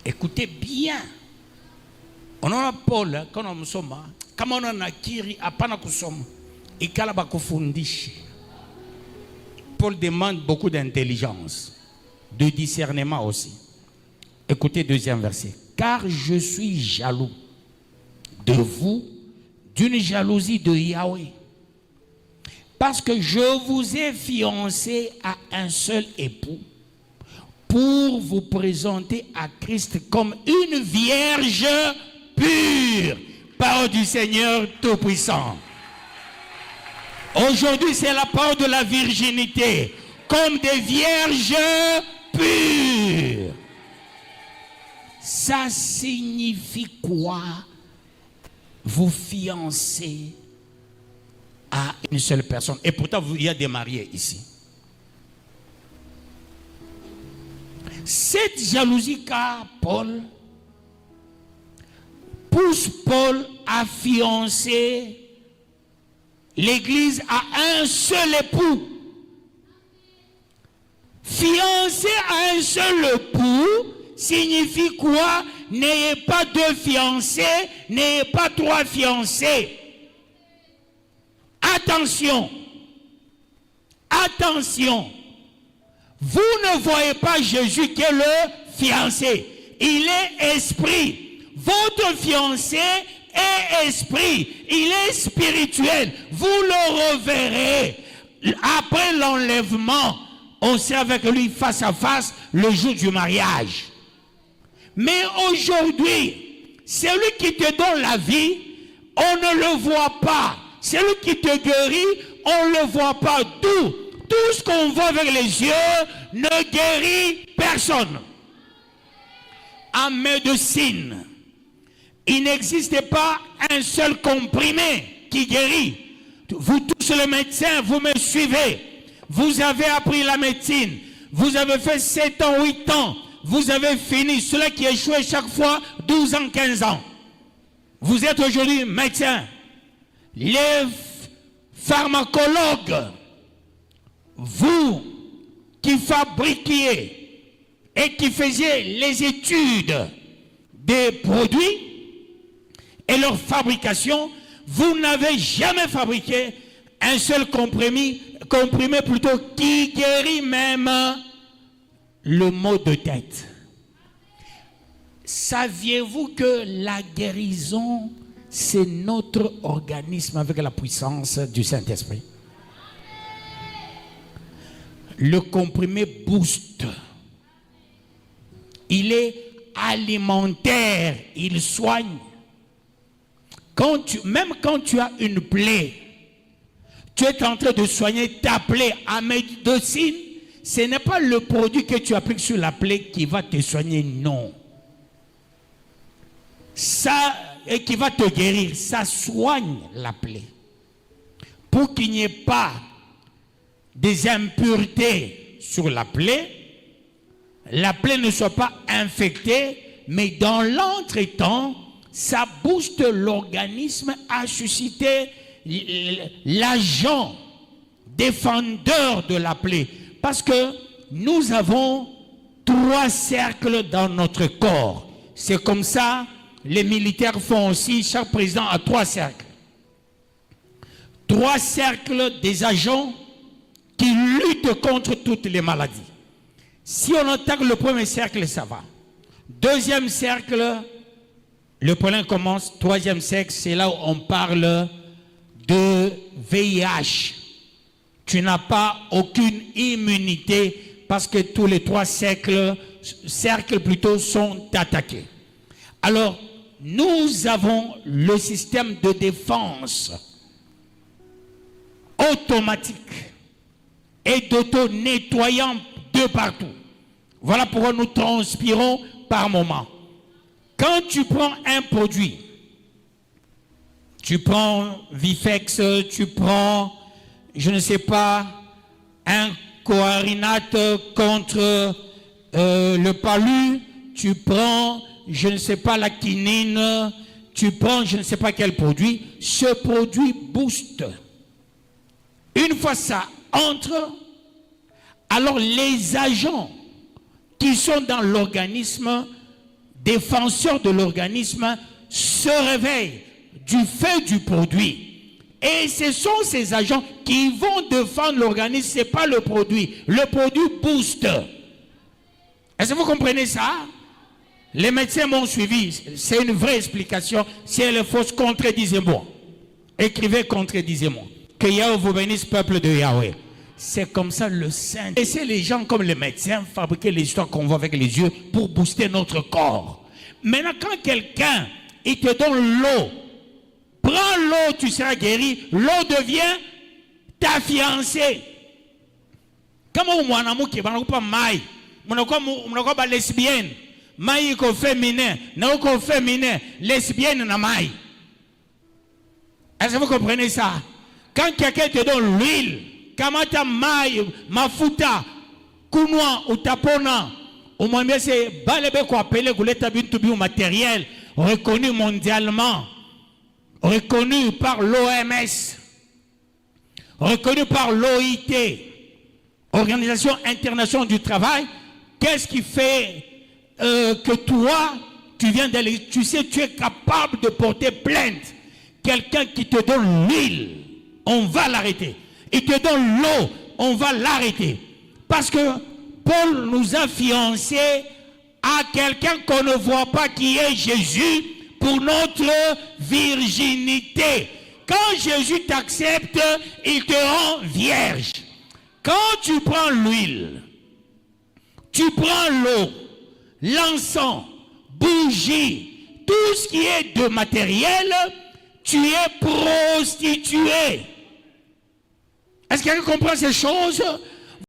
Écoutez bien. On a Paul, quand on sommes, comme on a Kiri, à Panakusoma, et Kalabakufundishi. Paul demande beaucoup d'intelligence, de discernement aussi. Écoutez, deuxième verset. Car je suis jaloux de vous, d'une jalousie de Yahweh. Parce que je vous ai fiancé à un seul époux, pour vous présenter à Christ comme une vierge pure, parole du Seigneur Tout-Puissant. Aujourd'hui, c'est la parole de la virginité, comme des vierges pures. Ça signifie quoi? Vous fiancez à une seule personne. Et pourtant, il y a des mariés ici. Cette jalousie qu'a Paul pousse Paul à fiancer l'Église à un seul époux. Fiancé à un seul époux signifie quoi? N'ayez pas deux fiancés, n'ayez pas trois fiancés. Attention, attention. Vous ne voyez pas Jésus qui est le fiancé. Il est esprit. Votre fiancé est esprit. Il est spirituel. Vous le reverrez. Après l'enlèvement, on sert avec lui face à face le jour du mariage. Mais aujourd'hui, celui qui te donne la vie, on ne le voit pas. Celui qui te guérit, on ne le voit pas. Tout ce qu'on voit avec les yeux ne guérit personne. En médecine, il n'existe pas un seul comprimé qui guérit. Vous tous les médecins, vous me suivez. Vous avez appris la médecine. Vous avez fait 7 ans, 8 ans. Vous avez fini. Ceux qui échouent chaque fois, 12 ans, 15 ans. Vous êtes aujourd'hui médecin. Les pharmacologues, vous qui fabriquiez et qui faisiez les études des produits et leur fabrication, vous n'avez jamais fabriqué un seul comprimé plutôt qui guérit même le maux de tête. Saviez-vous que la guérison, c'est notre organisme avec la puissance du Saint-Esprit? Le comprimé booste. Il est alimentaire, il soigne. Même quand tu as une plaie, tu es en train de soigner ta plaie en médecine, ce n'est pas le produit que tu appliques sur la plaie qui va te soigner, non. Ça, et qui va te guérir, ça soigne la plaie. Pour qu'il n'y ait pas des impuretés sur la plaie ne soit pas infectée, mais dans l'entretemps, ça booste l'organisme à susciter l'agent défendeur de la plaie. Parce que nous avons 3 cercles dans notre corps. C'est comme ça, les militaires font aussi, chaque président a 3 cercles. 3 cercles des agents qui luttent contre toutes les maladies. Si on attaque le premier cercle, ça va. Deuxième cercle, le problème commence. Troisième cercle, c'est là où on parle de VIH. Tu n'as pas aucune immunité parce que tous les 3 cercles plutôt sont attaqués. Alors, nous avons le système de défense automatique et d'auto-nettoyant de partout. Voilà pourquoi nous transpirons par moment. Quand tu prends un produit, tu prends Vifex, tu prends, je ne sais pas, un coarinate contre le palu, tu prends, je ne sais pas, la quinine, tu prends, je ne sais pas quel produit, ce produit booste. Une fois ça entre, alors les agents qui sont dans l'organisme défenseurs de l'organisme se réveillent du fait du produit. Et ce sont ces agents qui vont défendre l'organisme, ce n'est pas le produit. Le produit booste. Est-ce que vous comprenez ça? Les médecins m'ont suivi. C'est une vraie explication. Si elle est fausse, contredisez-moi. Écrivez contredisez-moi. Que Yahweh vous bénisse, peuple de Yahweh. C'est comme ça le Saint. Laissez les gens comme les médecins fabriquer les histoires qu'on voit avec les yeux pour booster notre corps. Maintenant, quand quelqu'un, il te donne l'eau, prends l'eau, tu seras guéri. L'eau devient ta fiancée. Comment mon amour qui va pas maille, mon pas lesbienne, maille qu'on féminin, non qu'on féminin, lesbienne na maille. Est-ce que vous comprenez ça? Quand quelqu'un te donne l'huile, kamata maille, mafuta, kunwa ou tapona, au moins c'est balebe qu'on appelle gouleta bintubi ou matériel reconnu mondialement. Reconnu par l'OMS, reconnu par l'OIT, Organisation Internationale du Travail. Qu'est-ce qui fait que toi, tu viens d'aller, tu sais, tu es capable de porter plainte? Quelqu'un qui te donne l'huile, on va l'arrêter. Il te donne l'eau, on va l'arrêter. Parce que Paul nous a fiancés à quelqu'un qu'on ne voit pas, qui est Jésus, pour notre virginité. Quand Jésus t'accepte, il te rend vierge. Quand tu prends l'huile, tu prends l'eau, l'encens, bougie, tout ce qui est de matériel, tu es prostitué. Est-ce que quelqu'un comprend ces choses?